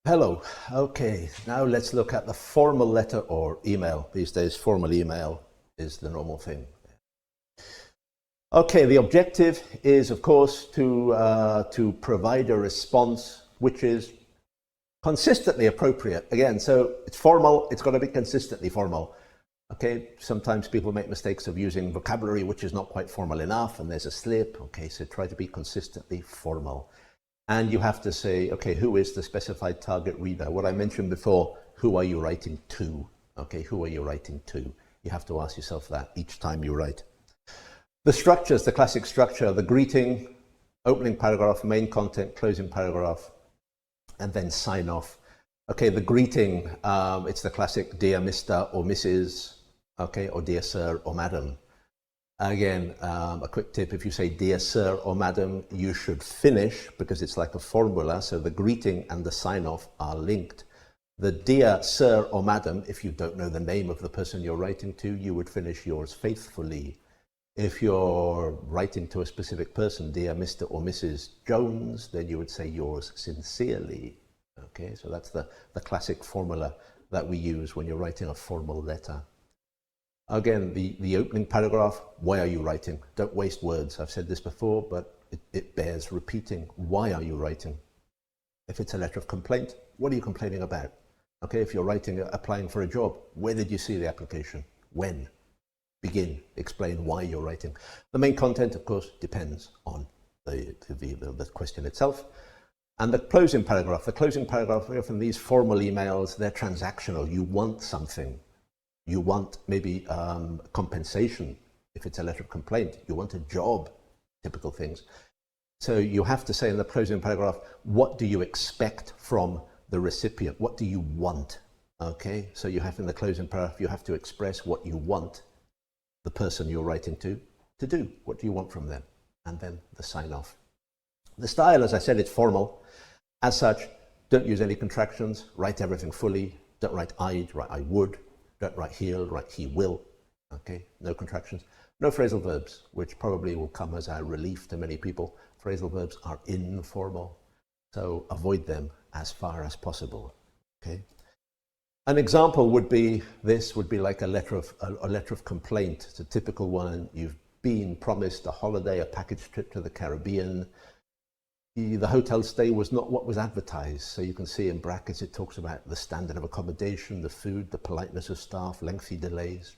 Hello. Okay, now let's look at the formal letter or email. These days, formal email is the normal thing. Okay, the objective is, of course, to provide a response which is consistently appropriate. Again, so it's formal, it's got to be consistently formal. Okay, sometimes people make mistakes of using vocabulary which is not quite formal enough, and there's a slip. Okay, so try to be consistently formal. And you have to say, okay, who is the specified target reader? What I mentioned before, who are you writing to? Okay, who are you writing to? You have to ask yourself that each time you write. The structures, the classic structure, the greeting, opening paragraph, main content, closing paragraph, and then sign off. Okay, the greeting, it's the classic dear Mr. or Mrs., okay, or dear Sir or Madam. Again, a quick tip, if you say dear sir or madam, you should finish, because it's like a formula, so the greeting and the sign-off are linked. The dear sir or madam, if you don't know the name of the person you're writing to, you would finish yours faithfully. If you're writing to a specific person, dear Mr. or Mrs. Jones, then you would say yours sincerely. Okay, so that's the classic formula that we use when you're writing a formal letter. Again, the opening paragraph, why are you writing? Don't waste words. I've said this before, but it bears repeating. Why are you writing? If it's a letter of complaint, what are you complaining about? Okay, if you're applying for a job, where did you see the application? When? Begin, explain why you're writing. The main content, of course, depends on the question itself. And the closing paragraph, very often these formal emails, they're transactional. You want something. You want maybe compensation if it's a letter of complaint. You want a job, typical things. So you have to say in the closing paragraph, what do you expect from the recipient? What do you want? Okay, so you have in the closing paragraph, you have to express what you want the person you're writing to do. What do you want from them? And then the sign off. The style, as I said, it's formal. As such, don't use any contractions. Write everything fully. Don't write I'd, write I would. Don't write he'll, write he will. Okay, no contractions. No phrasal verbs, which probably will come as a relief to many people. Phrasal verbs are informal, so avoid them as far as possible. Okay. An example would be, this would be like a letter of complaint. It's a typical one. You've been promised a holiday, a package trip to the Caribbean. The hotel stay was not what was advertised. So you can see in brackets, it talks about the standard of accommodation, the food, the politeness of staff, lengthy delays.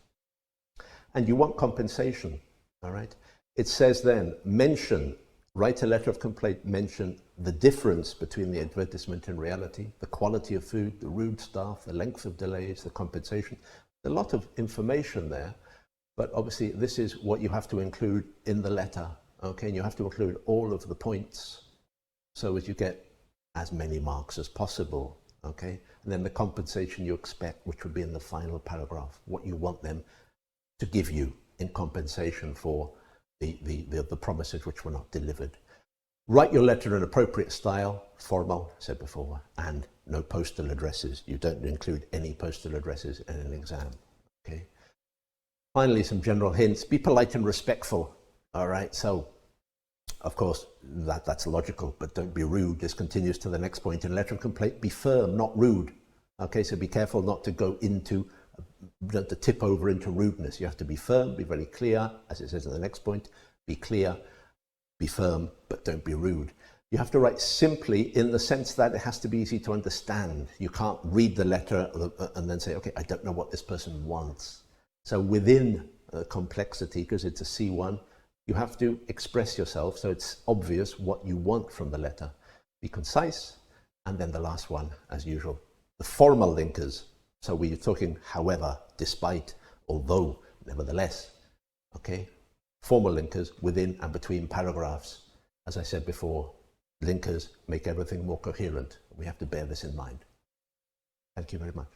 And you want compensation, all right? It says then, write a letter of complaint, mention the difference between the advertisement and reality, the quality of food, the rude staff, the length of delays, the compensation. A lot of information there, but obviously this is what you have to include in the letter, okay? And you have to include all of the points, so as you get as many marks as possible, okay? And then the compensation you expect, which would be in the final paragraph, what you want them to give you in compensation for the promises which were not delivered. Write your letter in appropriate style, formal, said before, and no postal addresses. You don't include any postal addresses in an exam, okay? Finally, some general hints. Be polite and respectful, all right? So, of course, that's logical, but don't be rude. This continues to the next point. In letter of complaint, be firm, not rude. Okay, so be careful not to go into, to tip over into rudeness. You have to be firm, be very clear, as it says in the next point. Be clear, be firm, but don't be rude. You have to write simply in the sense that it has to be easy to understand. You can't read the letter and then say, okay, I don't know what this person wants. So within complexity, because it's a C1, you have to express yourself so it's obvious what you want from the letter. Be concise, and then the last one, as usual, the formal linkers. So we're talking however, despite, although, nevertheless, okay? Formal linkers within and between paragraphs. As I said before, linkers make everything more coherent. We have to bear this in mind. Thank you very much.